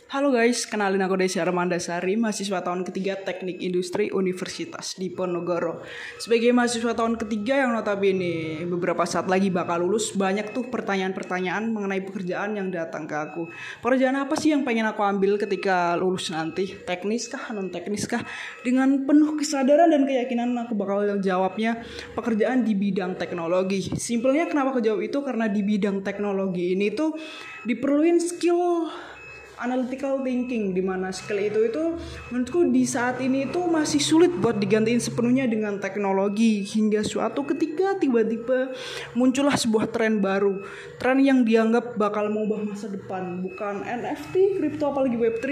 Halo guys, kenalin aku Desy Armandasari, mahasiswa tahun ketiga Teknik Industri Universitas Diponegoro. Sebagai mahasiswa tahun ketiga yang notabene beberapa saat lagi bakal lulus, banyak tuh pertanyaan-pertanyaan mengenai pekerjaan yang datang ke aku. Pekerjaan apa sih yang pengen aku ambil ketika lulus nanti? Teknis kah, non teknis kah? Dengan penuh kesadaran dan keyakinan aku bakal jawabnya pekerjaan di bidang teknologi. Simpelnya kenapa aku jawab itu? Karena di bidang teknologi ini tuh diperluin skill analytical thinking, di mana skill itu menurutku di saat ini itu masih sulit buat digantiin sepenuhnya dengan teknologi, hingga suatu ketika tiba-tiba muncullah sebuah tren baru, tren yang dianggap bakal mengubah masa depan, bukan NFT, crypto apalagi Web3,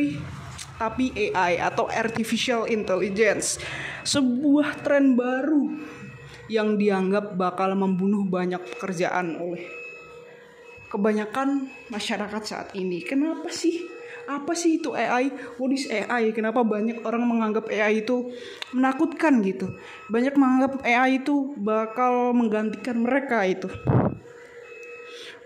tapi AI atau Artificial Intelligence, sebuah tren baru yang dianggap bakal membunuh banyak pekerjaan oleh kebanyakan masyarakat saat ini. Kenapa sih? Apa sih itu AI? What is AI? Kenapa banyak orang menganggap AI itu menakutkan gitu? Banyak menganggap AI itu bakal menggantikan mereka itu.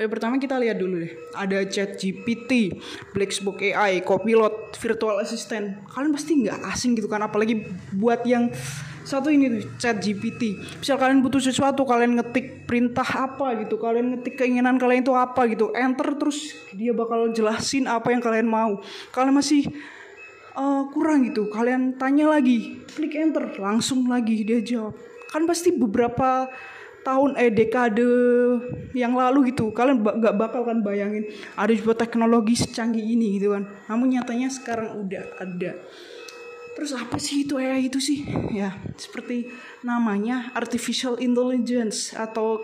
Pertama kita lihat dulu deh. Ada ChatGPT, Blacksbook AI, Copilot, Virtual Assistant. Kalian pasti nggak asing gitu kan? Apalagi buat yang satu ini tuh, ChatGPT. Misal kalian butuh sesuatu, kalian ngetik perintah apa gitu, kalian ngetik keinginan kalian itu apa gitu, enter terus dia bakal jelasin apa yang kalian mau. Kalian masih kurang gitu, kalian tanya lagi, klik enter, langsung lagi dia jawab. Kan pasti beberapa tahun dekade yang lalu gitu, kalian gak bakal kan bayangin ada juga teknologi secanggih ini gitu kan. Namun nyatanya sekarang udah ada. Terus apa sih itu AI itu sih? Ya, seperti namanya Artificial Intelligence atau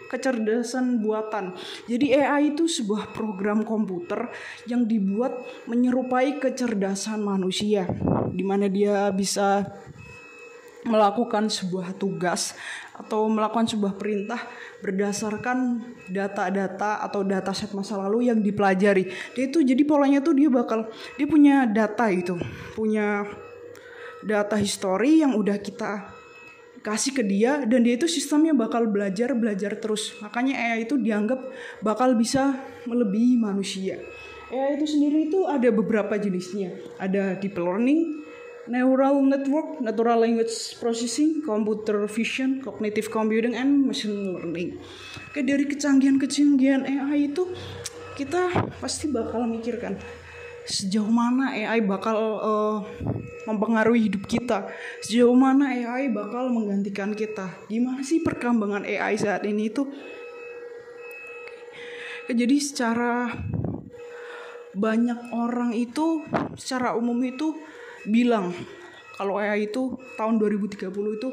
kecerdasan buatan. Jadi AI itu sebuah program komputer yang dibuat menyerupai kecerdasan manusia, di mana dia bisa melakukan sebuah tugas atau melakukan sebuah perintah berdasarkan data-data atau dataset masa lalu yang dipelajari. Jadi polanya tuh dia punya data itu, punya data history yang udah kita kasih ke dia, dan dia itu sistemnya bakal belajar terus. Makanya AI itu dianggap bakal bisa melebihi manusia. AI itu sendiri itu ada beberapa jenisnya. Ada deep learning, neural network, natural language processing, computer vision, cognitive computing, and machine learning. Dari kecanggihan AI itu kita pasti bakal mikirkan sejauh mana AI bakal mempengaruhi hidup kita, sejauh mana AI bakal menggantikan kita. Gimana sih perkembangan AI saat ini itu? Jadi secara banyak orang itu secara umum itu bilang kalau AI itu tahun 2030 itu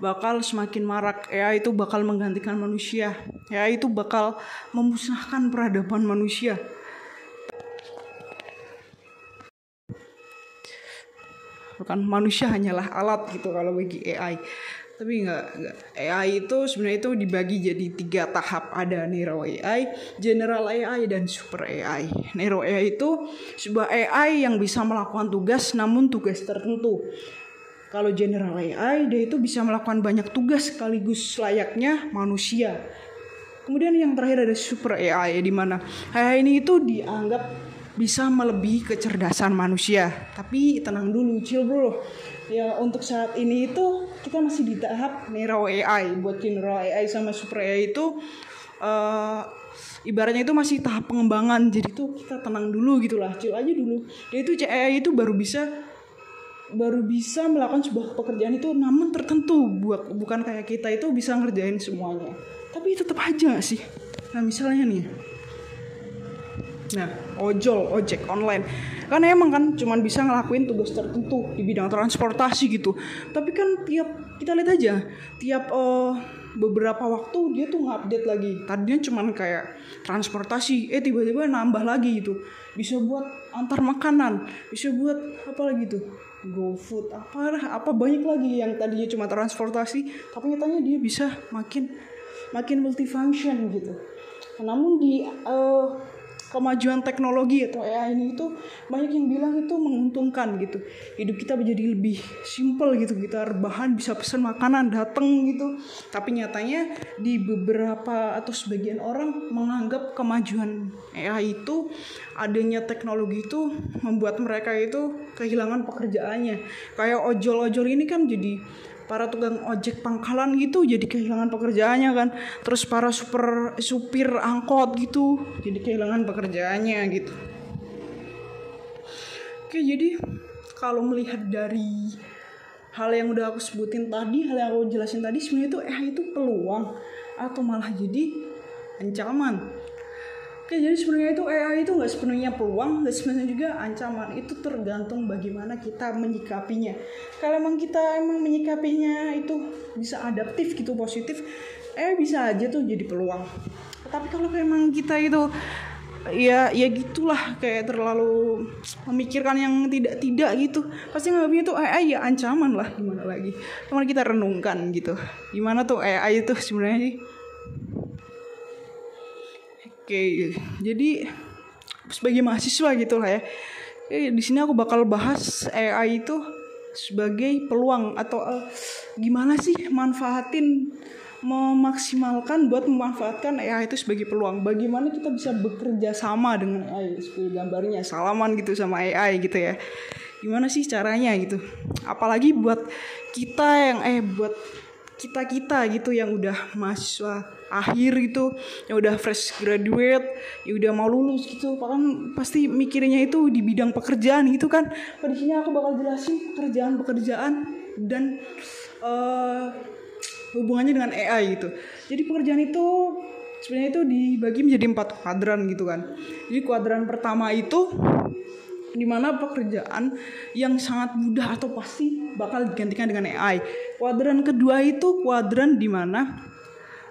bakal semakin marak. AI itu bakal menggantikan manusia. AI itu bakal memusnahkan peradaban manusia. Kan manusia hanyalah alat gitu kalau bagi AI. Tapi enggak. AI itu sebenarnya itu dibagi jadi 3 tahap. Ada Narrow AI, General AI, dan Super AI. Narrow AI itu sebuah AI yang bisa melakukan tugas, namun tugas tertentu. Kalau General AI, dia itu bisa melakukan banyak tugas sekaligus layaknya manusia. Kemudian yang terakhir ada Super AI, di mana AI ini itu dianggap bisa melebihi kecerdasan manusia. Tapi tenang dulu, chill bro. Ya untuk saat ini itu kita masih di tahap Narrow AI. Buat General AI sama Super AI itu ibaratnya itu masih tahap pengembangan. Jadi tuh kita tenang dulu gitulah, chill aja dulu. Dia itu AI itu baru bisa melakukan sebuah pekerjaan itu, namun tertentu, bukan kayak kita itu bisa ngerjain semuanya. Tapi tetap aja sih. Nah misalnya nih, ojek online kan emang kan cuman bisa ngelakuin tugas tertentu di bidang transportasi gitu. Tapi kan kita lihat aja tiap beberapa waktu dia tuh nge-update lagi. Tadinya cuman kayak transportasi, tiba-tiba nambah lagi gitu. Bisa buat antar makanan, bisa buat apa lagi tuh, GoFood, apa banyak lagi yang tadinya cuma transportasi, tapi nyatanya dia bisa makin multifunction gitu. Namun di kemajuan teknologi atau AI ini itu banyak yang bilang itu menguntungkan gitu. Hidup kita menjadi lebih simple gitu. Kita rebahan bisa pesan makanan datang gitu. Tapi nyatanya di beberapa atau sebagian orang menganggap kemajuan AI itu, adanya teknologi itu membuat mereka itu kehilangan pekerjaannya. Kayak ojol-ojol ini kan jadi para tukang ojek pangkalan gitu jadi kehilangan pekerjaannya kan. Terus para supir angkot gitu jadi kehilangan pekerjaannya gitu. Oke, jadi kalau melihat dari hal yang udah aku sebutin tadi, hal yang aku jelasin tadi, sebenarnya itu itu peluang atau malah jadi ancaman. Oke, jadi sebenarnya itu AI itu nggak sepenuhnya peluang, nggak sepenuhnya juga ancaman. Itu tergantung bagaimana kita menyikapinya. Kalau emang kita menyikapinya itu bisa adaptif gitu, positif, bisa aja tuh jadi peluang. Tapi kalau emang kita itu ya gitulah, kayak terlalu memikirkan yang tidak gitu, pasti nganggapnya tuh AI ya ancaman lah. Gimana lagi? Cuman kita renungkan gitu. Gimana tuh AI itu sebenarnya sih? Oke, jadi sebagai mahasiswa gitu lah ya. Di sini aku bakal bahas AI itu sebagai peluang atau gimana sih memaksimalkan buat memanfaatkan AI itu sebagai peluang. Bagaimana kita bisa bekerja sama dengan AI, seperti gambarnya salaman gitu sama AI gitu ya. Gimana sih caranya gitu? Apalagi buat kita yang buat kita gitu yang udah mahasiswa akhir gitu, yang udah fresh graduate, yang udah mau lulus gitu, kan pasti mikirnya itu di bidang pekerjaan gitu kan. Di sini aku bakal jelasin pekerjaan dan hubungannya dengan AI gitu. Jadi pekerjaan itu sebenarnya itu dibagi menjadi 4 kuadran gitu kan. Jadi kuadran pertama itu dimana pekerjaan yang sangat mudah atau pasti bakal digantikan dengan AI. Kuadran kedua itu kuadran dimana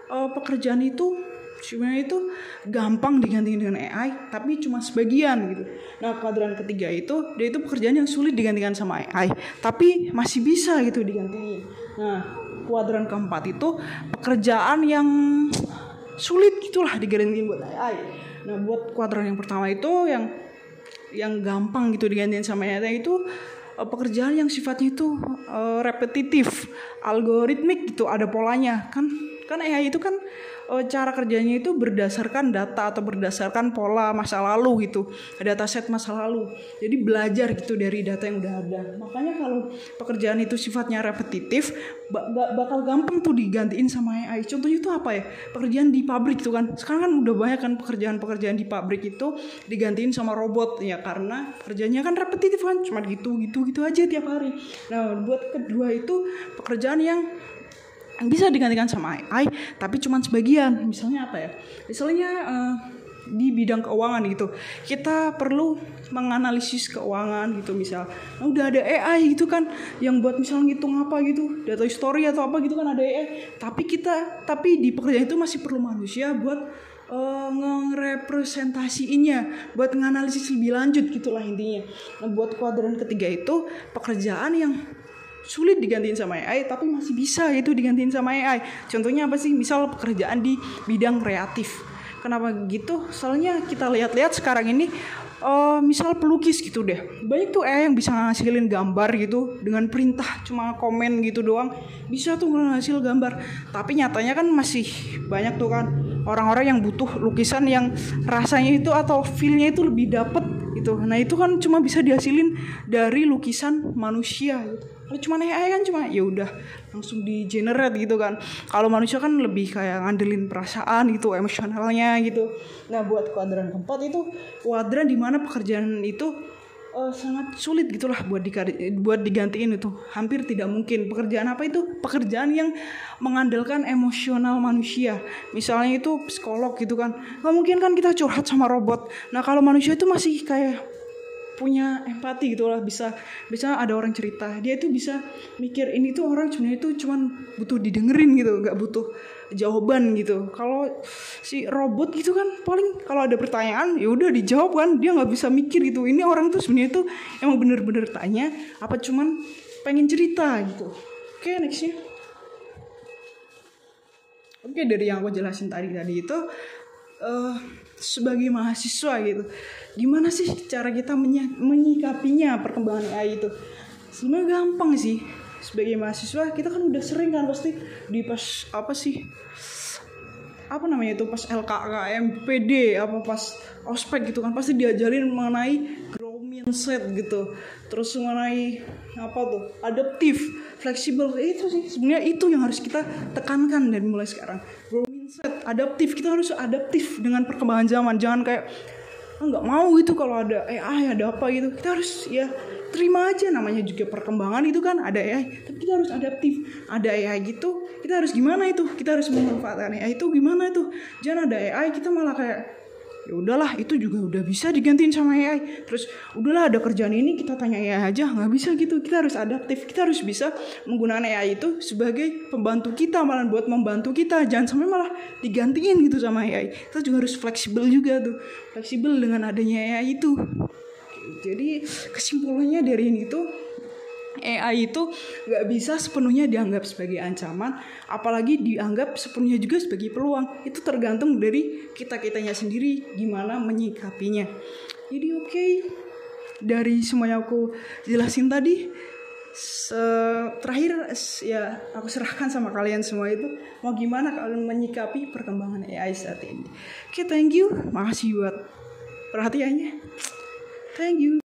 pekerjaan itu sebenarnya itu gampang digantikan dengan AI, tapi cuma sebagian gitu. Nah, kuadran ketiga itu dia itu pekerjaan yang sulit digantikan sama AI, tapi masih bisa gitu digantiin. Nah, kuadran keempat itu pekerjaan yang sulit gitulah digantiin buat AI. Nah, buat kuadran yang pertama itu yang gampang gitu digantiin sama AI itu pekerjaan yang sifatnya itu repetitif, algoritmik gitu, ada polanya kan AI itu kan cara kerjanya itu berdasarkan data atau berdasarkan pola masa lalu gitu, dataset masa lalu. Jadi belajar gitu dari data yang udah ada. Makanya kalau pekerjaan itu sifatnya repetitif, bakal gampang tuh digantiin sama AI. Contohnya itu apa ya? Pekerjaan di pabrik itu kan. Sekarang kan udah banyak kan pekerjaan di pabrik itu digantiin sama robot ya, karena kerjanya kan repetitif kan, cuma gitu aja tiap hari. Nah, buat kedua itu pekerjaan yang bisa digantikan sama AI tapi cuma sebagian. Misalnya apa ya? Misalnya di bidang keuangan gitu, kita perlu menganalisis keuangan gitu. Misal udah ada AI gitu kan yang buat misal ngitung apa gitu, data history atau apa gitu kan ada AI, tapi di pekerjaan itu masih perlu manusia buat ngerepresentasiinnya, buat nganalisis lebih lanjut gitulah intinya. Nah, buat kuadran ketiga itu pekerjaan yang sulit digantiin sama AI tapi masih bisa gitu digantiin sama AI. Contohnya apa sih? Misal pekerjaan di bidang kreatif. Kenapa gitu? Soalnya kita lihat-lihat sekarang ini misal pelukis gitu deh, banyak tuh AI yang bisa ngasilin gambar gitu dengan perintah cuma komen gitu doang, bisa tuh ngasil gambar. Tapi nyatanya kan masih banyak tuh kan orang-orang yang butuh lukisan yang rasanya itu atau feel-nya itu lebih dapet gitu. Nah, itu kan cuma bisa dihasilin dari lukisan manusia gitu. Kalau cuma AI kan cuma ya udah langsung di generate gitu kan. Kalau manusia kan lebih kayak ngandelin perasaan gitu, emosionalnya gitu. Nah, buat kuadran keempat itu kuadran di mana pekerjaan itu sangat sulit gitulah buat digantiin itu. Hampir tidak mungkin. Pekerjaan apa itu? Pekerjaan yang mengandalkan emosional manusia. Misalnya itu psikolog gitu kan. Nggak mungkin kan kita curhat sama robot. Nah, kalau manusia itu masih kayak punya empati gitu lah, bisa ada orang cerita, dia itu bisa mikir ini tuh orang sebenarnya itu cuman butuh didengerin gitu, nggak butuh jawaban gitu. Kalau si robot gitu kan paling kalau ada pertanyaan ya udah dijawab kan, dia nggak bisa mikir gitu. Ini orang tuh sebenarnya tuh emang bener-bener tanya apa cuman pengen cerita gitu. Oke, nextnya. Oke, dari yang aku jelasin tadi itu sebagai mahasiswa gitu, gimana sih cara kita menyikapinya perkembangan AI itu? Sebenarnya gampang sih. Sebagai mahasiswa kita kan udah sering kan pasti di pas pas LKKM PD apa pas ospek gitu kan pasti diajarin mengenai growth mindset gitu, terus mengenai adaptif, fleksibel. Itu sih sebenarnya itu yang harus kita tekankan dari mulai sekarang. Growth mindset, adaptif, kita harus adaptif dengan perkembangan zaman. Jangan kayak nggak mau itu kalau ada AI ada apa gitu. Kita harus ya terima aja, namanya juga perkembangan itu kan, ada AI tapi kita harus adaptif. Ada AI gitu kita harus gimana itu, kita harus memanfaatkan AI itu gimana itu. Jangan ada AI kita malah kayak ya udahlah itu juga udah bisa digantiin sama AI, terus udahlah ada kerjaan ini kita tanya AI aja, nggak bisa gitu. Kita harus adaptif, kita harus bisa menggunakan AI itu sebagai pembantu kita, malah buat membantu kita, jangan sampai malah digantiin gitu sama AI. Kita juga harus fleksibel juga tuh, fleksibel dengan adanya AI itu. Jadi kesimpulannya dari ini tuh AI itu gak bisa sepenuhnya dianggap sebagai ancaman, apalagi dianggap sepenuhnya juga sebagai peluang. Itu tergantung dari kita-kitanya sendiri gimana menyikapinya. Jadi oke, dari semua yang aku jelasin tadi, terakhir ya aku serahkan sama kalian semua itu, mau gimana kalian menyikapi perkembangan AI saat ini. Oke, thank you, makasih buat perhatiannya. Thank you.